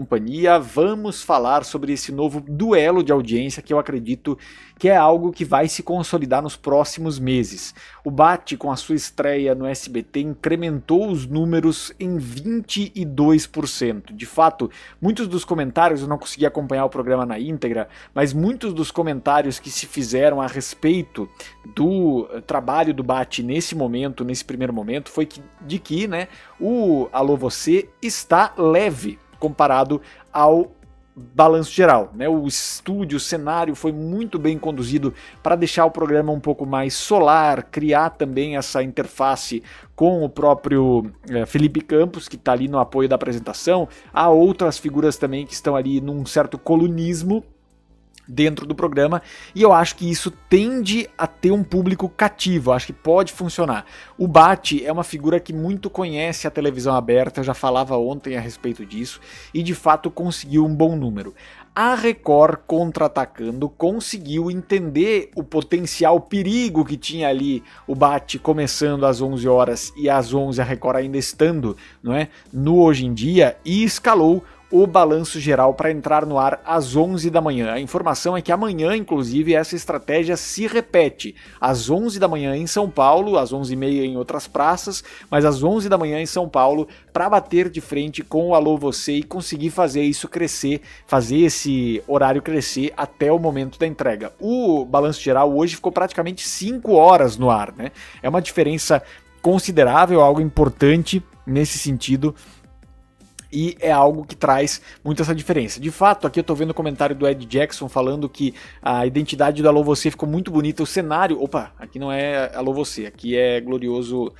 companhia, vamos falar sobre esse novo duelo de audiência que eu acredito que é algo que vai se consolidar nos próximos meses. O Bate, com a sua estreia no SBT, incrementou os números em 22%. De fato, muitos dos comentários, eu não consegui acompanhar o programa na íntegra, mas muitos dos comentários que se fizeram a respeito do trabalho do Bate nesse momento, nesse primeiro momento, foi de que, né, o Alô Você está leve comparado ao balanço geral, né? O estúdio, o cenário foi muito bem conduzido para deixar o programa um pouco mais solar, criar também essa interface com o próprio Felipe Campos, que está ali no apoio da apresentação. Há outras figuras também que estão ali num certo colunismo dentro do programa, e eu acho que isso tende a ter um público cativo, eu acho que pode funcionar. O Bate é uma figura que muito conhece a televisão aberta, eu já falava ontem a respeito disso, e de fato conseguiu um bom número. A Record, contra-atacando, conseguiu entender o potencial perigo que tinha ali o Bate começando às 11 horas e às 11 a Record ainda estando, não é, no Hoje em Dia, e escalou o balanço geral para entrar no ar às 11 da manhã. A informação é que amanhã, inclusive, essa estratégia se repete. Às 11 da manhã em São Paulo, às 11h30 em outras praças, mas às 11 da manhã em São Paulo, para bater de frente com o Alô Você e conseguir fazer isso crescer, fazer esse horário crescer até o momento da entrega. O balanço geral hoje ficou praticamente 5 horas no ar, né? É uma diferença considerável, algo importante nesse sentido, e é algo que traz muito essa diferença. De fato, aqui eu tô vendo o comentário do Ed Jackson falando que a identidade do Alô Você ficou muito bonita, o cenário... Opa, aqui não é Alô Você, aqui é glorioso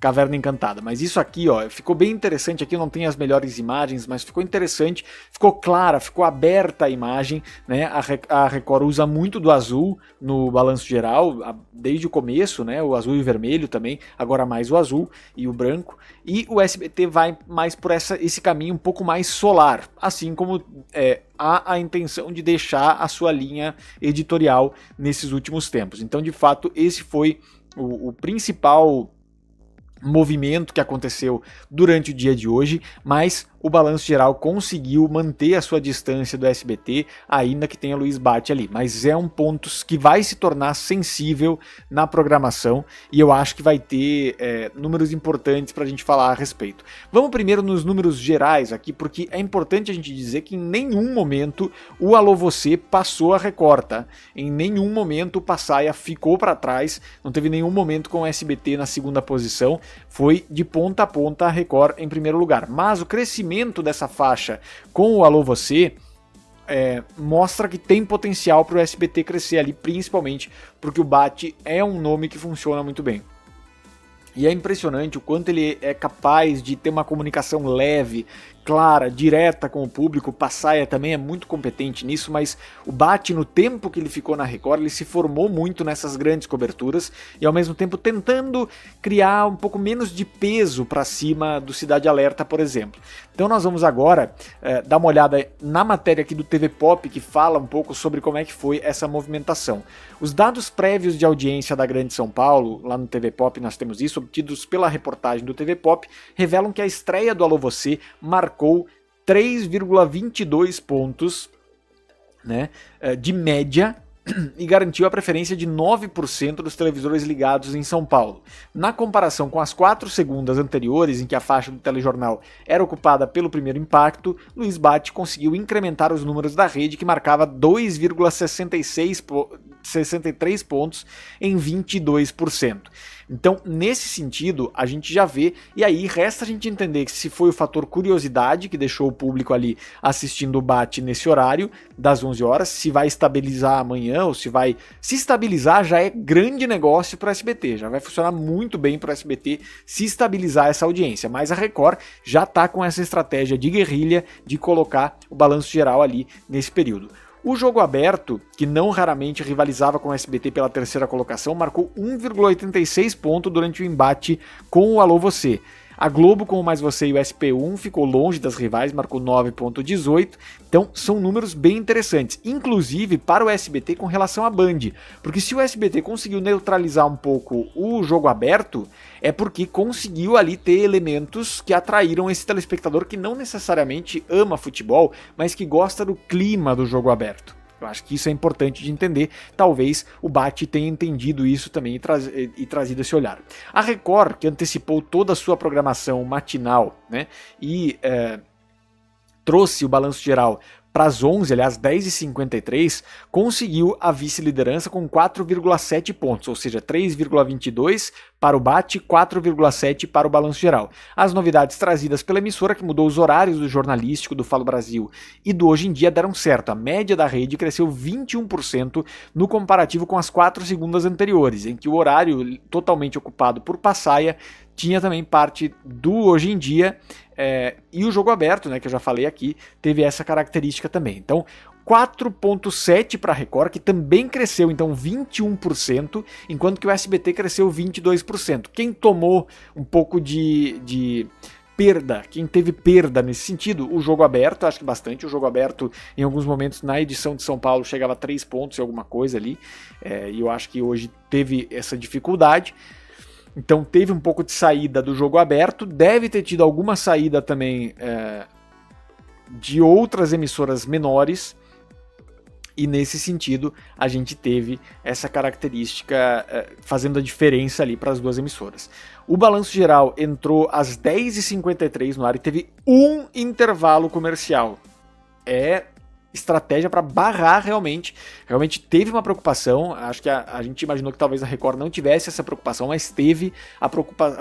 Caverna Encantada, mas isso aqui, ó, ficou bem interessante. Aqui não tem as melhores imagens, mas ficou interessante, ficou clara, ficou aberta a imagem, né? A Record usa muito do azul no balanço geral, desde o começo, né? O azul e o vermelho também, agora mais o azul e o branco, e o SBT vai mais por esse caminho um pouco mais solar, assim como há a intenção de deixar a sua linha editorial nesses últimos tempos. Então, de fato, esse foi o principal movimento que aconteceu durante o dia de hoje, mas o balanço geral conseguiu manter a sua distância do SBT, ainda que tenha Luiz Bate ali, mas é um ponto que vai se tornar sensível na programação, e eu acho que vai ter números importantes para a gente falar a respeito. Vamos primeiro nos números gerais aqui, porque é importante a gente dizer que em nenhum momento o Alô Você passou a Record, tá? Em nenhum momento o Passaia ficou para trás, não teve nenhum momento com o SBT na segunda posição, foi de ponta a ponta a Record em primeiro lugar, mas o crescimento dessa faixa com o Alô Você mostra que tem potencial para o SBT crescer ali, principalmente porque o Bate é um nome que funciona muito bem. E é impressionante o quanto ele é capaz de ter uma comunicação leve, clara, direta com o público. O Passaia também é muito competente nisso, mas o Bate, no tempo que ele ficou na Record, ele se formou muito nessas grandes coberturas e ao mesmo tempo tentando criar um pouco menos de peso para cima do Cidade Alerta, por exemplo. Então nós vamos agora dar uma olhada na matéria aqui do TV Pop, que fala um pouco sobre como é que foi essa movimentação. Os dados prévios de audiência da Grande São Paulo, lá no TV Pop nós temos isso, obtidos pela reportagem do TV Pop, revelam que a estreia do Alô Você marcou 3,22 pontos, né, de média, e garantiu a preferência de 9% dos televisores ligados em São Paulo. Na comparação com as 4 segundas anteriores, em que a faixa do telejornal era ocupada pelo primeiro impacto, Luiz Bate conseguiu incrementar os números da rede, que marcava 2,63 pontos em 22%. Então, nesse sentido, a gente já vê, e aí resta a gente entender que se foi o fator curiosidade que deixou o público ali assistindo o Bate nesse horário, das 11 horas, se vai estabilizar amanhã, ou se vai se estabilizar, já é grande negócio para o SBT, já vai funcionar muito bem para o SBT se estabilizar essa audiência, mas a Record já está com essa estratégia de guerrilha de colocar o balanço geral ali nesse período. O Jogo Aberto, que não raramente rivalizava com o SBT pela terceira colocação, marcou 1,86 ponto durante o embate com o Alô Você. A Globo com o Mais Você e o SP1 ficou longe das rivais, marcou 9,18. Então são números bem interessantes, inclusive para o SBT com relação à Band, porque se o SBT conseguiu neutralizar um pouco o jogo aberto, é porque conseguiu ali ter elementos que atraíram esse telespectador que não necessariamente ama futebol, mas que gosta do clima do jogo aberto. Eu acho que isso é importante de entender. Talvez o Bate tenha entendido isso também e trazido esse olhar. A Record, que antecipou toda a sua programação matinal, né, e trouxe o balanço geral para as 11, aliás, 10h53, conseguiu a vice-liderança com 4,7 pontos, ou seja, 3,22 para o Bate, 4,7 para o balanço geral. As novidades trazidas pela emissora, que mudou os horários do jornalístico do Fala Brasil e do Hoje em Dia, deram certo. A média da rede cresceu 21% no comparativo com as 4 segundas anteriores, em que o horário totalmente ocupado por Passaia tinha também parte do Hoje em Dia, e o jogo aberto, né, que eu já falei aqui, teve essa característica também. Então, 4,7 para a Record, que também cresceu, então, 21%, enquanto que o SBT cresceu 22%. Quem tomou um pouco de perda, quem teve perda nesse sentido, o jogo aberto, acho que bastante. O jogo aberto, em alguns momentos, na edição de São Paulo, chegava a 3 pontos e alguma coisa ali, e eu acho que hoje teve essa dificuldade. Então teve um pouco de saída do jogo aberto, deve ter tido alguma saída também de outras emissoras menores, e nesse sentido a gente teve essa característica fazendo a diferença ali para as duas emissoras. O balanço geral entrou às 10h53 no ar e teve um intervalo comercial. Estratégia para barrar realmente teve uma preocupação, acho que a gente imaginou que talvez a Record não tivesse essa preocupação, mas teve a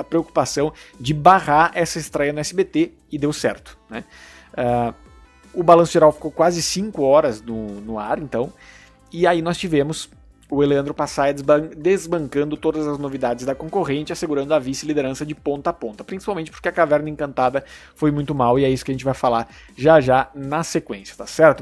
preocupação de barrar essa estreia no SBT e deu certo, né? O balanço geral ficou quase 5 horas no ar, então, e aí nós tivemos o Leandro Passaia desbancando todas as novidades da concorrente, assegurando a vice-liderança de ponta a ponta, principalmente porque a Caverna Encantada foi muito mal, e é isso que a gente vai falar já já na sequência, tá certo?